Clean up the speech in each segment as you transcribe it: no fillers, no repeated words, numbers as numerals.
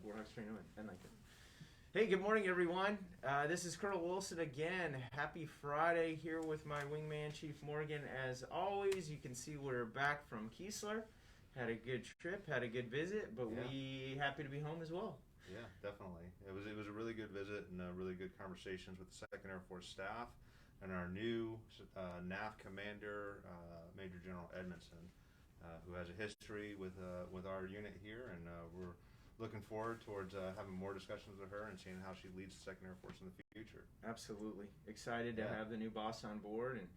Warhawks training and like it. Hey, good morning, everyone. This is Colonel Wilson again. Happy Friday here with my wingman, Chief Morgan. As always, you can see we're back from Keesler. Had a good trip, had a good visit, but we happy to be home as well. Yeah, definitely. It was a really good visit and really good conversations with the 2nd Air Force staff and our new NAF commander, Major General Edmondson, who has a history with our unit here, and we're looking forward towards having more discussions with her and seeing how she leads the 2nd Air Force in the future. Absolutely. Excited to have the new boss on board, and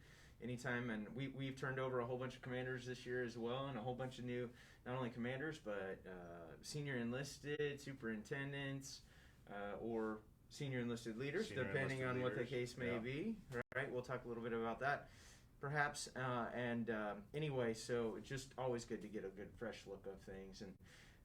anytime, and we've turned over a whole bunch of commanders this year as well, and a whole bunch of new, not only commanders, but senior enlisted, superintendents, or senior enlisted leaders, depending on what the case may be. Right? We'll talk a little bit about that, perhaps. Anyway, so it's just always good to get a good fresh look of things, and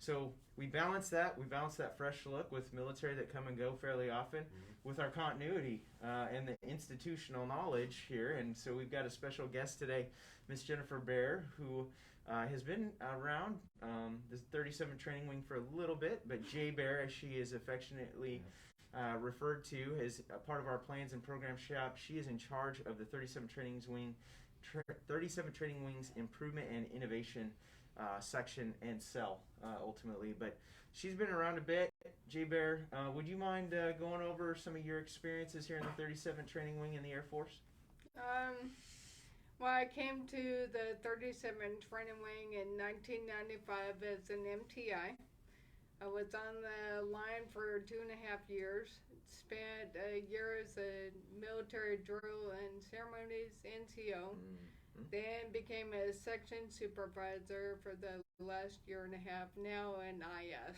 so we balance that. We balance that fresh look with military that come and go fairly often, with our continuity and the institutional knowledge here. And so we've got a special guest today, Miss Jennifer Bear, who has been around the 37 Training Wing for a little bit, but J Bear, as she is affectionately referred to, is a part of our plans and program shop. She is in charge of the 37 Training Wings Improvement and Innovation section and cell, ultimately. But she's been around a bit. J Bear, would you mind going over some of your experiences here in the 37 Training Wing in the Air Force? Well, I came to the 37 Training Wing in 1995 as an MTI. I was on the line for 2.5 years. Spent a year as a military drill and ceremonies NCO. Then became a section supervisor for the last 1.5 years, now in IS.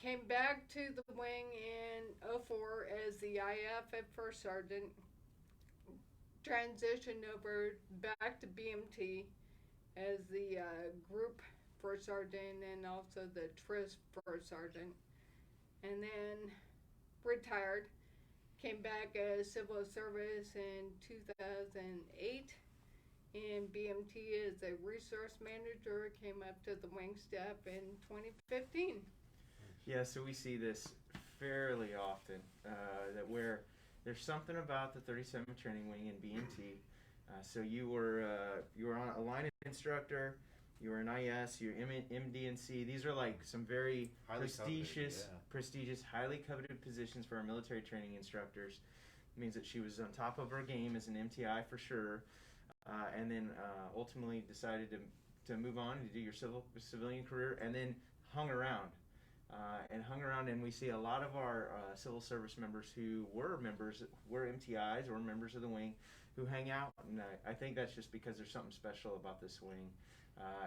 Came back to the wing in 2004 as the IAAFA First Sergeant. Transitioned over back to BMT as the Group First Sergeant and also the TRIS First Sergeant. And then retired. Came back as civil service in 2008. In BMT as a resource manager, came up to the wing staff in 2015. Yeah, so we see this fairly often, that where there's something about the 37th Training Wing in BMT. So you were on a line instructor, you were an IS, you're MD&C. These are like some very prestigious, highly coveted positions for our military training instructors. It means that she was on top of her game as an MTI for sure. And then ultimately decided to move on to do your civilian career, and then hung around, and we see a lot of our civil service members who were MTIs or members of the wing, who hang out, and I think that's just because there's something special about this wing,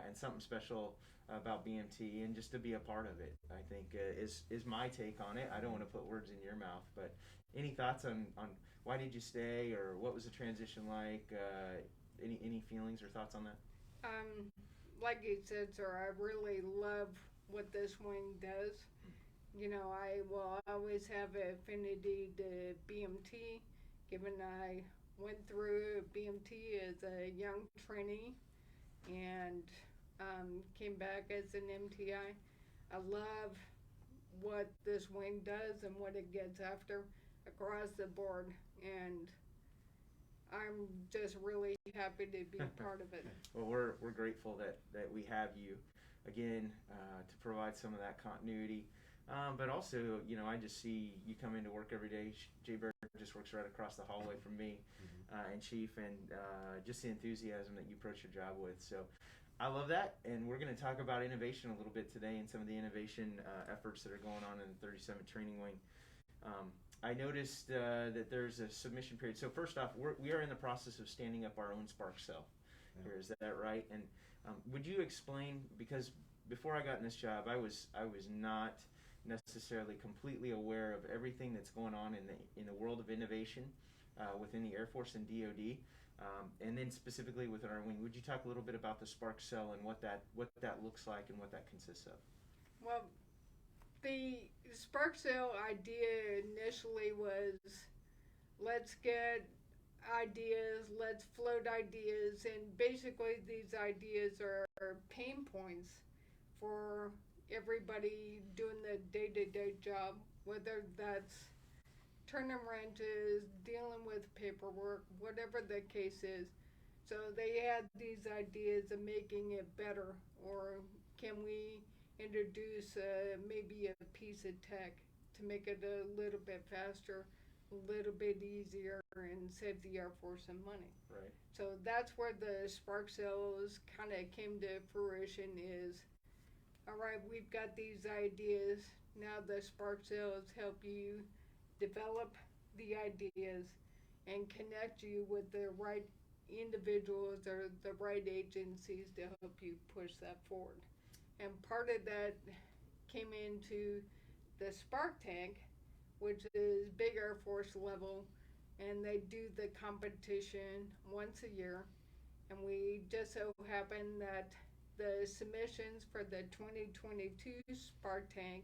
and something special about BMT, and just to be a part of it, I think is my take on it. I don't want to put words in your mouth, but any thoughts on why did you stay, or what was the transition like? Any feelings or thoughts on that? Like you said, sir, I really love what this wing does. You know, I will always have an affinity to BMT, given I went through BMT as a young trainee and came back as an MTI. I love what this wing does and what it gets after across the board, and I'm just really happy to be a part of it. Well, we're grateful that we have you again to provide some of that continuity, but also, you know, I just see you come into work every day. Jay Bird just works right across the hallway from me, and Chief, and just the enthusiasm that you approach your job with. So I love that, and we're going to talk about innovation a little bit today and some of the innovation efforts that are going on in the 37th Training Wing. I noticed that there's a submission period. So first off, we are in the process of standing up our own Spark Cell. Here, is that right? And would you explain, because before I got in this job, I was not necessarily completely aware of everything that's going on in the world of innovation within the Air Force and DoD, and then specifically within our wing. Would you talk a little bit about the Spark Cell and what that looks like and what that consists of? Well, the Spark Cell idea initially was, let's get ideas, let's float ideas, and basically these ideas are pain points for everybody doing the day-to-day job, whether that's turning wrenches, dealing with paperwork, whatever the case is. So they had these ideas of making it better, or can we introduce maybe a piece of tech to make it a little bit faster, a little bit easier, and save the Air Force some money. Right. So that's where the Spark Cells kind of came to fruition is, all right, we've got these ideas. Now the Spark Cells help you develop the ideas and connect you with the right individuals or the right agencies to help you push that forward. And part of that came into the Spark Tank, which is big Air Force level, and they do the competition once a year. And we just so happen that the submissions for the 2022 Spark Tank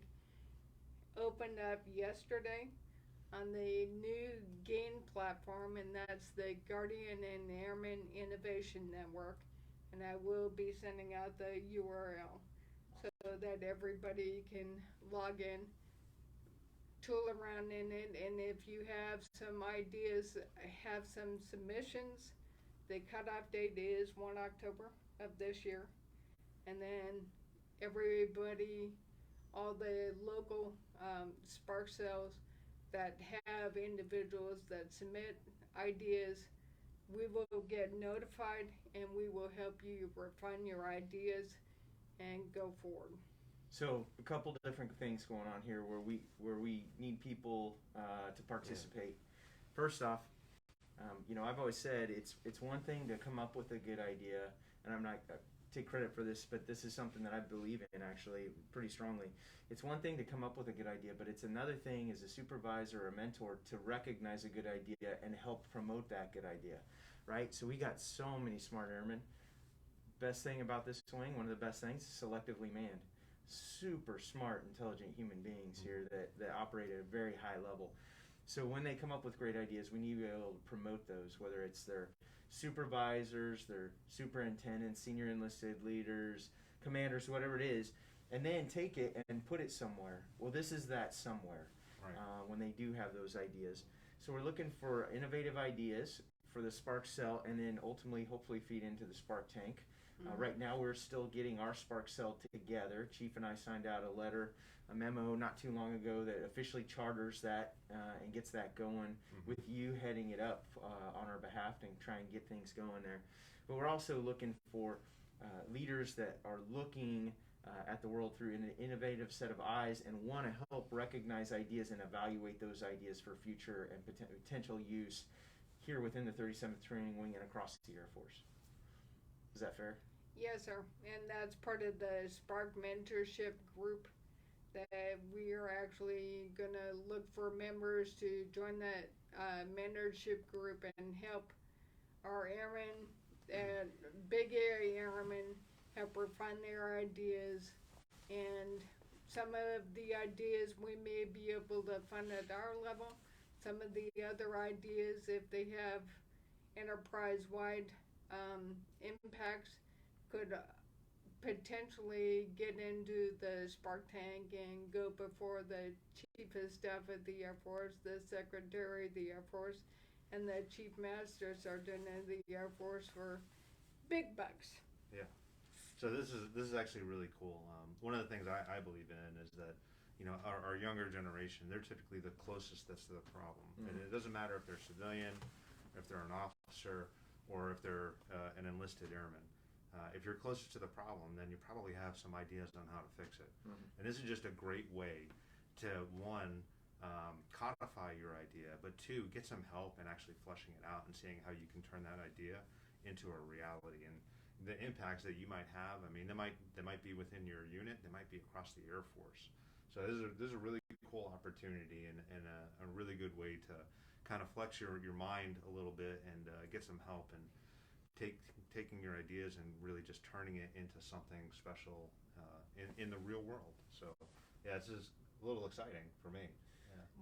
opened up yesterday on the new GAIN platform, and that's the Guardian and Airman Innovation Network. And I will be sending out the URL so that everybody can log in, tool around in it, and if you have some ideas, have some submissions, the cutoff date is 1 October of this year. And then everybody, all the local Spark Cells that have individuals that submit ideas, we will get notified and we will help you refine your ideas and go forward. So a couple different things going on here where we need people to participate. Yeah. First off, I've always said it's one thing to come up with a good idea, and I'm not take credit for this, but this is something that I believe in actually pretty strongly. It's one thing to come up with a good idea, but it's another thing as a supervisor or a mentor to recognize a good idea and help promote that good idea, right? So we got so many smart airmen. Best thing about this wing, one of the best things, is selectively manned. Super smart, intelligent human beings here that operate at a very high level. So when they come up with great ideas, we need to be able to promote those, whether it's their supervisors, their superintendents, senior enlisted leaders, commanders, whatever it is, and then take it and put it somewhere. Well, this is that somewhere, right. When they do have those ideas. So we're looking for innovative ideas for the Spark Cell, and then ultimately, hopefully, feed into the Spark Tank. Right now, we're still getting our Spark Cell together. Chief and I signed out a memo not too long ago that officially charters that and gets that going with you heading it up on our behalf and try and get things going there. But we're also looking for leaders that are looking at the world through an innovative set of eyes and want to help recognize ideas and evaluate those ideas for future and potential use here within the 37th Training Wing and across the Air Force. Is that fair? Yes, sir. And that's part of the Spark Mentorship Group that we are actually going to look for members to join that mentorship group and help our airmen, big area airmen, help refine their ideas. And some of the ideas we may be able to fund at our level. Some of the other ideas, if they have enterprise-wide impacts, could potentially get into the Spark Tank and go before the Chief of Staff of the Air Force, the Secretary of the Air Force, and the Chief Master Sergeant of the Air Force for big bucks. Yeah. So this is actually really cool. One of the things I believe in is that our younger generation, they're typically the closest that's to the problem. And it doesn't matter if they're civilian, if they're an officer, or if they're an enlisted airman. If you're closest to the problem, then you probably have some ideas on how to fix it. And this is just a great way to, one, codify your idea, but two, get some help in actually fleshing it out and seeing how you can turn that idea into a reality. And the impacts that you might have, I mean, they might be within your unit, they might be across the Air Force. So this is a really cool opportunity and a really good way to kind of flex your mind a little bit and get some help and taking your ideas and really just turning it into something special in the real world. So yeah, this is a little exciting for me.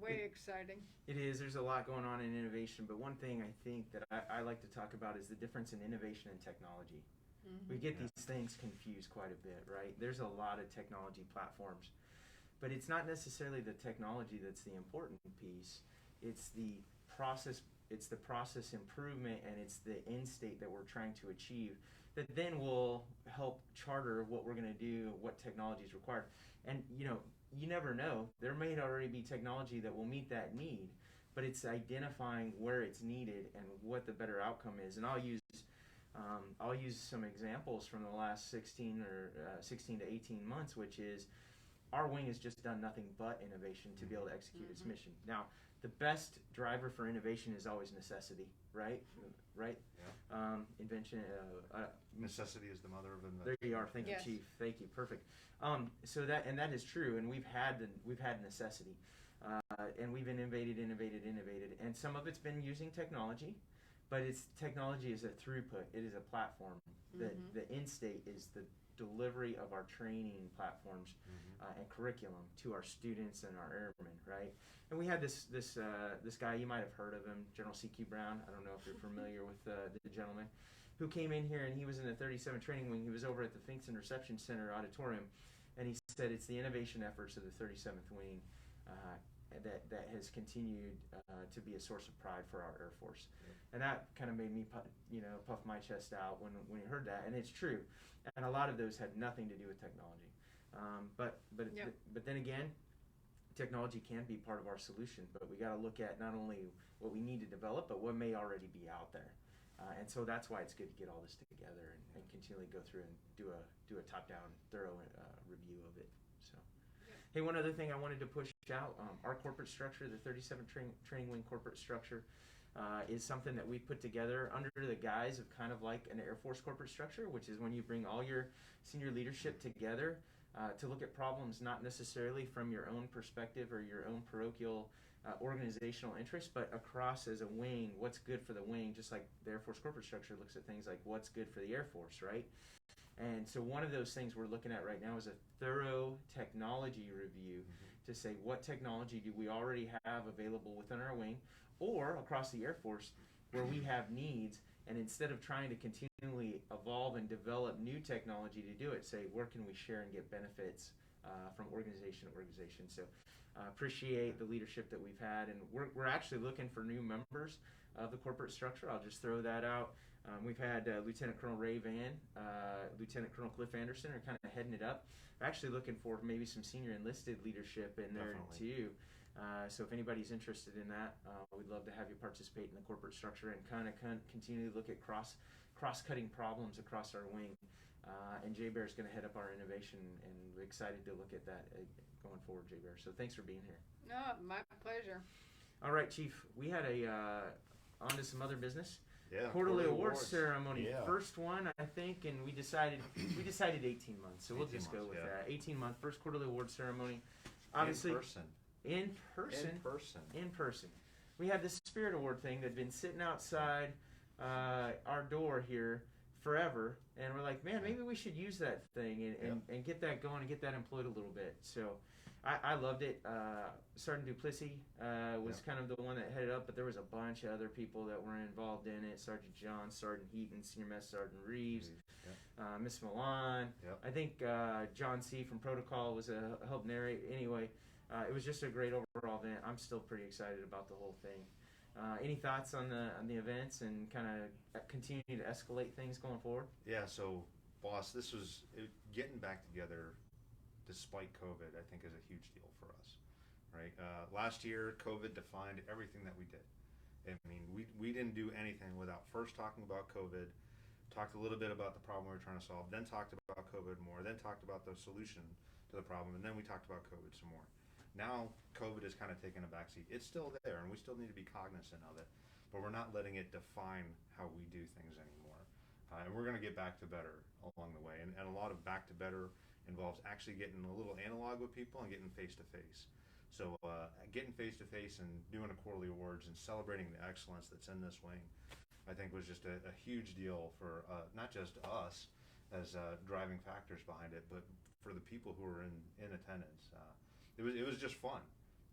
Way exciting. It is. There's a lot going on in innovation, but one thing I think that I like to talk about is the difference in innovation and technology. We get these things confused quite a bit, right? There's a lot of technology platforms, but it's not necessarily the technology that's the important piece. It's the process. It's the process improvement, and it's the end state that we're trying to achieve that then will help charter what we're going to do, what technology is required. And you never know. There may already be technology that will meet that need, but it's identifying where it's needed and what the better outcome is. And I'll use some examples from the last 16 to 18 months, which is our wing has just done nothing but innovation to be able to execute its mission. Now, the best driver for innovation is always necessity, right? Right? Yeah. Invention. Necessity is the mother of invention. There you are. Thank Yes. you, Chief. Thank you. Perfect. So that is true, and we've had necessity, and we've innovated, and some of it's been using technology, but technology is a throughput. It is a platform. The end state is the delivery of our training platforms and curriculum to our students and our airmen, right? And we had this guy, you might have heard of him, General C.Q. Brown. I don't know if you're familiar with the gentleman who came in here, and he was in the 37 Training Wing. He was over at the Finkston Reception Center auditorium, and he said it's the innovation efforts of the 37th Wing that has continued to be a source of pride for our Air Force. Yep. And that kind of made me puff my chest out when we heard that, and it's true. And a lot of those had nothing to do with technology. But then again, technology can be part of our solution, but we got to look at not only what we need to develop, but what may already be out there. And so that's why it's good to get all this together and continually go through and do a top-down, thorough review of it. So, hey, one other thing I wanted to push out: our corporate structure, the 37 Training Wing corporate structure, is something that we put together under the guise of kind of like an Air Force corporate structure, which is when you bring all your senior leadership together to look at problems not necessarily from your own perspective or your own parochial organizational interest, but across as a wing, what's good for the wing, just like the Air Force corporate structure looks at things like what's good for the Air Force, right? And so one of those things we're looking at right now is a thorough technology review to say what technology do we already have available within our wing or across the Air Force where we have needs, and instead of trying to continually evolve and develop new technology to do it, say where can we share and get benefits from organization to organization. So appreciate the leadership that we've had, and we're actually looking for new members of the corporate structure. I'll just throw that out. We've had Lieutenant Colonel Ray Van, Lieutenant Colonel Cliff Anderson are kind of heading it up. We're actually looking for maybe some senior enlisted leadership in there too. So if anybody's interested in that, we'd love to have you participate in the corporate structure and kind of continue to look at cross-cutting problems across our wing. And Jay Bear's going to head up our innovation, and we're excited to look at that going forward, Jay Bear. So thanks for being here. No, my pleasure. All right, Chief. We had on to some other business. Yeah, Quarterly awards ceremony. Yeah. First one, I think, and we decided 18 months. So we'll just go with that. 18-month first quarterly awards ceremony. Obviously, in person. We had this Spirit Award thing that had been sitting outside our door here forever, and we're like, man, maybe we should use that thing and get that going and get that employed a little bit. So I loved it. Sergeant Duplessis was kind of the one that headed up, but there was a bunch of other people that were involved in it. Sergeant John, Sergeant Heaton, Senior Master Sergeant Reeves, Miss Milan. I think John C. from Protocol was helped narrate. Anyway, it was just a great overall event. I'm still pretty excited about the whole thing. Any thoughts on the events and kind of continue to escalate things going forward? Yeah, so, boss, getting back together despite COVID, I think, is a huge deal for us, right? Last year, COVID defined everything that we did. I mean, we didn't do anything without first talking about COVID, talked a little bit about the problem we were trying to solve, then talked about COVID more, then talked about the solution to the problem, and then we talked about COVID some more. Now, COVID has kind of taken a backseat. It's still there, and we still need to be cognizant of it, but we're not letting it define how we do things anymore. And we're going to get back to better along the way. And a lot of back to better involves actually getting a little analog with people and getting face-to-face. So getting face-to-face and doing a quarterly awards and celebrating the excellence that's in this wing, I think was just a huge deal for not just us as driving factors behind it, but for the people who were in attendance. It was just fun.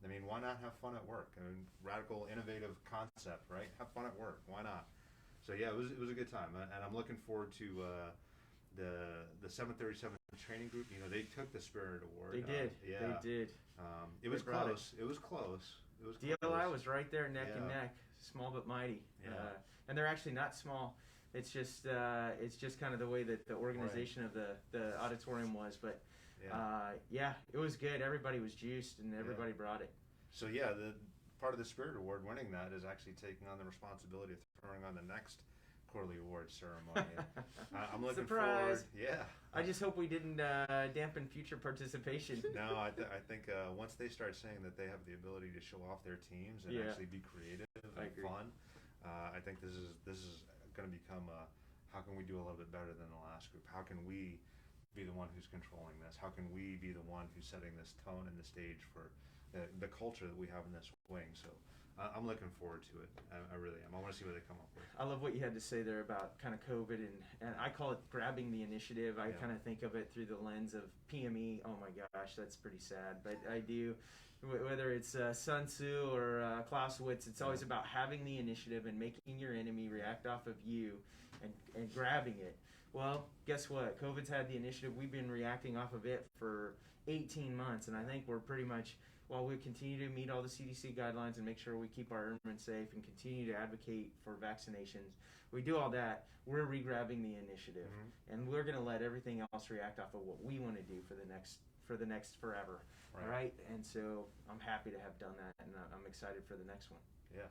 I mean, why not have fun at work? I mean, radical, innovative concept, right? Have fun at work. Why not? So yeah, it was a good time, and I'm looking forward to the 737 training group, you know, they took the Spirit Award. They did. Yeah. They did. It was brought it. close. It was close. It was DLI close. was right there, neck and Yeah. neck, small but mighty. Yeah. And they're actually not small. It's just kind of the way that the organization of the auditorium was. But it was good. Everybody was juiced, and everybody brought it. So the part of the Spirit Award, winning that, is actually taking on the responsibility of throwing on the next quarterly award ceremony. I'm looking Surprise. forward. Yeah. I just hope we didn't dampen future participation. No, I think once they start saying that they have the ability to show off their teams and actually be creative and fun, I think this is going to become how can we do a little bit better than the last group? How can we be the one who's controlling this? How can we be the one who's setting this tone and the stage for the culture that we have in this wing? So I'm looking forward to it. I really am. I want to see what they come up with. I love what you had to say there about kind of COVID, and I call it grabbing the initiative. I kind of think of it through the lens of PME. Oh my gosh, that's pretty sad. But I do, whether it's Sun Tzu or Clausewitz, it's always about having the initiative and making your enemy react off of you and grabbing it. Well, guess what? COVID's had the initiative. We've been reacting off of it for 18 months, and I think we're pretty much, while we continue to meet all the CDC guidelines and make sure we keep our airmen safe and continue to advocate for vaccinations, we do all that, we're re-grabbing the initiative. And we're going to let everything else react off of what we want to do for the next forever. All right? And so I'm happy to have done that, and I'm excited for the next one. Yeah.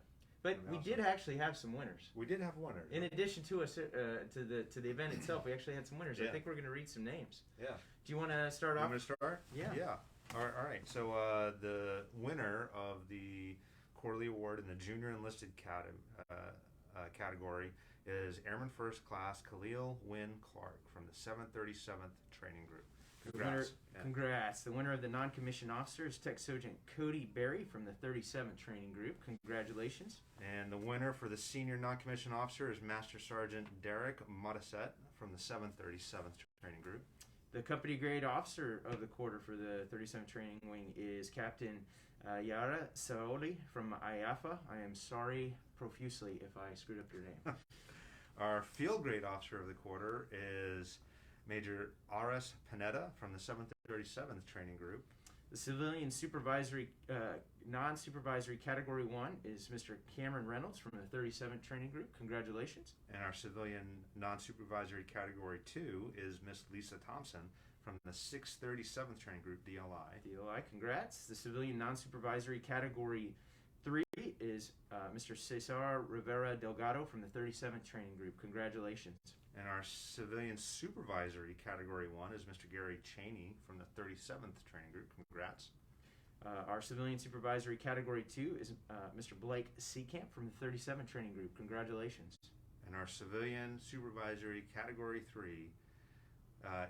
But we did actually have some winners. We did have winners. In addition to us to the event itself, we actually had some winners. I think we're going to read some names. Yeah. Do you want to start off? I'm going to start? Yeah. Yeah. All right. So the winner of the quarterly award in the junior enlisted category is Airman First Class Khalil Wynn Clark from the 737th Training Group. Congrats. Congrats. The winner of the non-commissioned officer is Tech Sergeant Cody Berry from the 37th Training Group. Congratulations. And the winner for the senior non-commissioned officer is Master Sergeant Derek Modisette from the 737th Training Group. The company grade officer of the quarter for the 37th Training Wing is Captain Yara Saoli from IAAFA. I am sorry profusely if I screwed up your name. Our field grade officer of the quarter is Major Aras Pineda from the 737th Training Group. The civilian supervisory, non-supervisory Category 1 is Mr. Cameron Reynolds from the 37th Training Group. Congratulations. And our civilian non-supervisory Category 2 is Miss Lisa Thompson from the 637th Training Group, DLI. DLI, congrats. The civilian non-supervisory Category 3 is Mr. Cesar Rivera Delgado from the 37th Training Group. Congratulations. And our civilian supervisory Category 1 is Mr. Gary Cheney from the 37th Training Group. Congrats. Our civilian supervisory Category 2 is Mr. Blake Seacamp from the 37th Training Group. Congratulations. And our civilian supervisory Category 3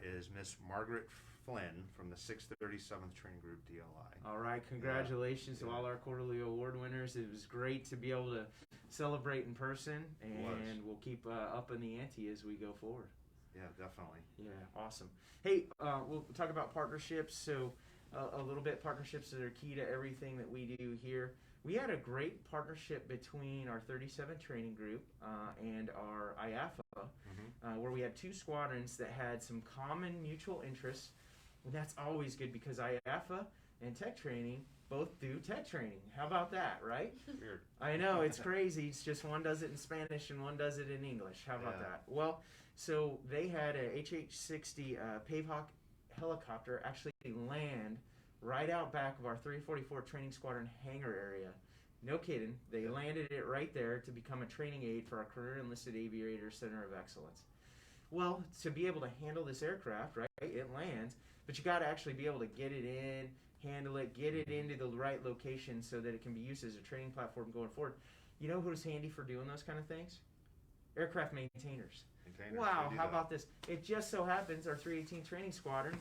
is Miss Margaret Flynn from the 637th Training Group, DLI. All right, congratulations to all our quarterly award winners. It was great to be able to celebrate in person, and we'll keep up in the ante as we go forward. Yeah, definitely. Yeah, awesome. Hey, we'll talk about partnerships. So a little bit, partnerships that are key to everything that we do here. We had a great partnership between our 37th Training Group and our IAAFA, where we had two squadrons that had some common mutual interests. And that's always good because IAAFA and tech training both do tech training. How about that, right? Weird. I know, it's crazy. It's just one does it in Spanish and one does it in English. How about that? Well, so they had a HH-60 Pavehawk helicopter actually land right out back of our 344 Training Squadron hangar area. No kidding. They landed it right there to become a training aid for our Career Enlisted Aviator Center of Excellence. Well, to be able to handle this aircraft, right, it lands, but you got to actually be able to get it in, handle it, get it into the right location so that it can be used as a training platform going forward. You know who's handy for doing those kind of things? Aircraft maintainers. Wow, how about this? It just so happens our 318 Training Squadron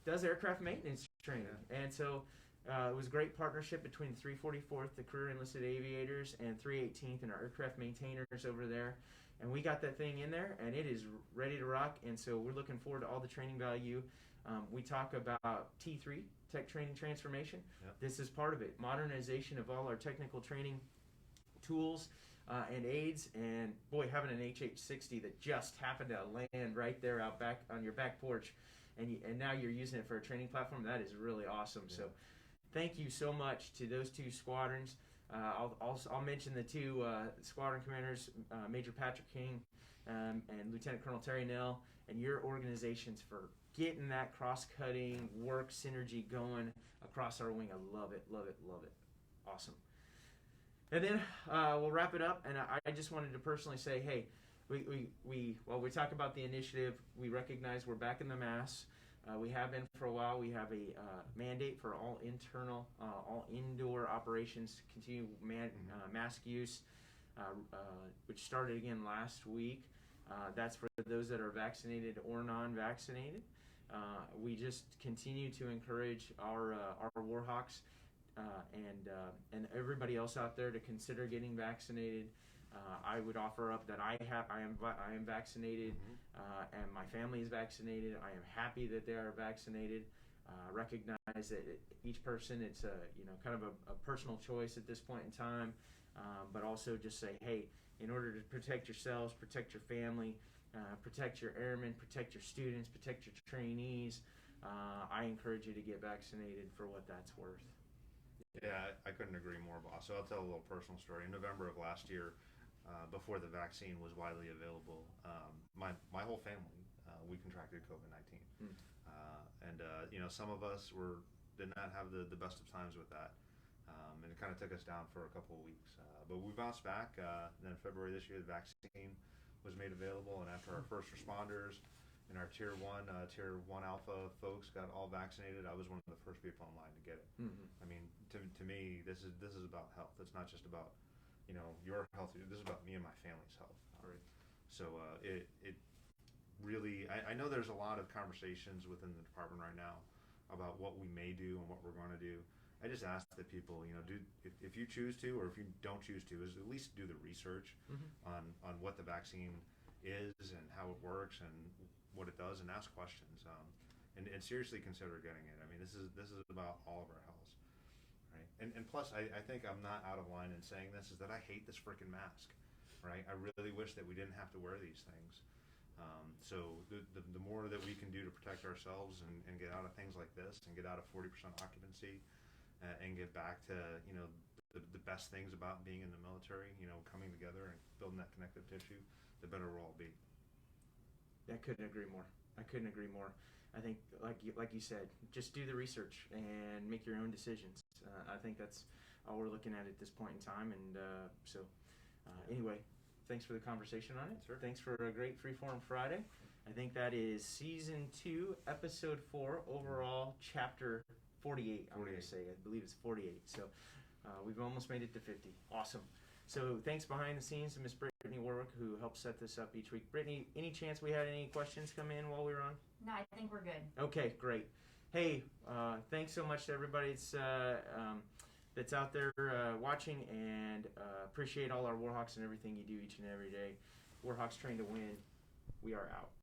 does aircraft maintenance training. And so it was a great partnership between the 344th, the Career Enlisted Aviators, and 318th and our aircraft maintainers over there. And we got that thing in there, and it is ready to rock. And so we're looking forward to all the training value. We talk about T3, Tech Training Transformation. This is part of it. Modernization of all our technical training tools. and aids, and boy, having an HH60 that just happened to land right there out back on your back porch, and now you're using it for a training platform, that is really awesome. Yeah. So thank you so much to those two squadrons. I'll mention the two squadron commanders, Major Patrick King and Lieutenant Colonel Terry Nell, and your organizations for getting that cross-cutting work synergy going across our wing. I love it, love it, love it. Awesome. And then we'll wrap it up, and I just wanted to personally say, hey, while we talk about the initiative, we recognize we're back in the mass. We have been for a while. We have a mandate for all internal, all indoor operations to continue mask use, which started again last week. That's for those that are vaccinated or non-vaccinated. We just continue to encourage our Warhawks and everybody else out there to consider getting vaccinated. I would offer up that I am vaccinated, and my family is vaccinated. I am happy that they are vaccinated. Recognize that each person, it's kind of a personal choice at this point in time, but also just say, hey, in order to protect yourselves, protect your family, protect your airmen, protect your students, protect your trainees, I encourage you to get vaccinated for what that's worth. Yeah, I couldn't agree more, boss. So I'll tell a little personal story. In November of last year, before the vaccine was widely available, my whole family, we contracted COVID-19. Some of us did not have the best of times with that, and it kind of took us down for a couple of weeks. But we bounced back. Then February this year, the vaccine was made available, and after our first responders and our Tier 1 Alpha folks got all vaccinated, I was one of the first people in line to get it. Mm-hmm. I mean, to me, this is about health. It's not just about your health. This is about me and my family's health. Right. So it really, I know there's a lot of conversations within the department right now about what we may do and what we're going to do. I just ask that people, if you choose to, or if you don't choose to, is at least do the research on what the vaccine is and how it works and what it does, and ask questions, and seriously consider getting it. I mean, this is about all of our health, right? And plus, I think I'm not out of line in saying this, is that I hate this freaking mask, right? I really wish that we didn't have to wear these things. So the more that we can do to protect ourselves and get out of things like this, and get out of 40% occupancy, and get back to the best things about being in the military, coming together and building that connective tissue, the better we'll all be. I couldn't agree more. I think, like you said, just do the research and make your own decisions. I think that's all we're looking at this point in time. And anyway, thanks for the conversation on it. Sure. Thanks for a great Freeform Friday. I think that is Season 2, Episode 4, overall Chapter 48. I'm going to say, I believe it's 48. So we've almost made it to 50. Awesome. So thanks behind the scenes to Miss Brittany Warwick, who helps set this up each week. Brittany, any chance we had any questions come in while we were on? No, I think we're good. Okay, great. Hey, thanks so much to everybody that's out there watching, and appreciate all our Warhawks and everything you do each and every day. Warhawks train to win. We are out.